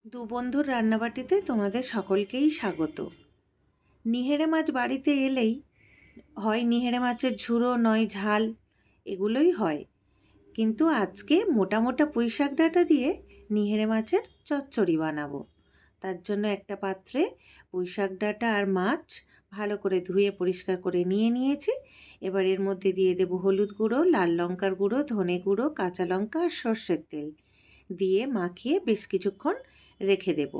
দু বন্ধুর রান্নাবাটিতে তোমাদের সকলকেই স্বাগত। নিহেরে মাছ বাড়িতে এলেই হয় নিহেরে মাছের ঝুড়ো নয় ঝাল, এগুলোই হয়। কিন্তু আজকে মোটা মোটা পুঁই শাক ডাঁটা দিয়ে নিহেরে মাছের চচ্চড়ি বানাবো। তার জন্য একটা পাত্রে পুঁই শাক ডাঁটা আর মাছ ভালো করে ধুয়ে পরিষ্কার করে নিয়ে নিয়েছি। এবার এর মধ্যে দিয়ে দেবো হলুদ গুঁড়ো, লাল লঙ্কার গুঁড়ো, ধনে গুঁড়ো, কাঁচা লঙ্কা আর সর্ষের তেল দিয়ে মাখিয়ে বেশ কিছুক্ষণ রেখে দেব।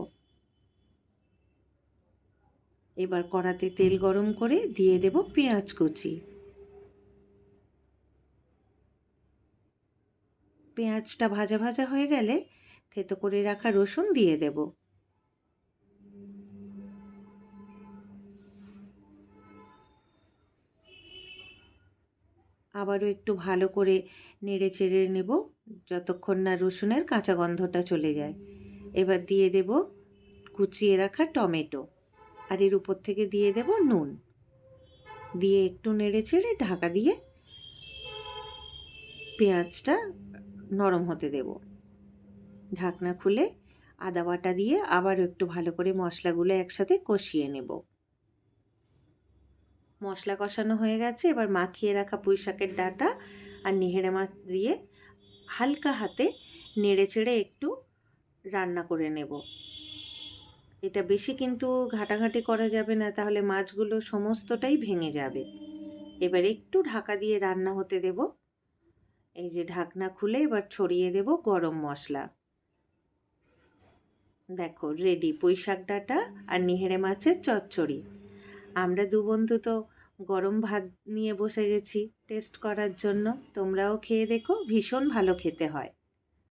এবার কড়াতে তেল গরম করে দিয়ে দেব পেঁয়াজ কুচি। পেঁয়াজটা ভাজা ভাজা হয়ে গেলে থেতো করে রাখা রসুন দিয়ে দেব। আবারও একটু ভালো করে নেড়ে চেড়ে নেব যতক্ষণ না রসুনের কাঁচা গন্ধটা চলে যায়। এবার দিয়ে দেব কুচিয়ে রাখা টমেটো আর এর উপর থেকে দিয়ে দেব নুন, দিয়ে একটু নেড়ে চেড়ে ঢাকা দিয়ে পেঁয়াজটা নরম হতে দেব। ঢাকনা খুলে আদা বাটা দিয়ে আবারও একটু ভালো করে মশলাগুলো একসাথে কষিয়ে নেব। মশলা কষানো হয়ে গেছে, এবার মাখিয়ে রাখা পুঁই শাকের ডাঁটা আর নিহেরে মাছ দিয়ে হালকা হাতে নেড়ে চেড়ে একটু রান্না করে নেব। এটা বেশি কিন্তু ঘাটাঘাটি করা যাবে না, তাহলে মাছগুলো সমস্তটাই ভেঙে যাবে। এবার একটু ঢাকা দিয়ে রান্না হতে দেব। এই যে ঢাকনা খুলে এবার ছড়িয়ে দেব গরম মশলা। দেখো রেডি পুঁই শাক ডাঁটা আর নিহেরে মাছের চচ্চড়ি। আমরা দু বন্ধু তো গরম ভাত নিয়ে বসে গেছি টেস্ট করার জন্য। তোমরাও খেয়ে দেখো, ভীষণ ভালো খেতে হয়।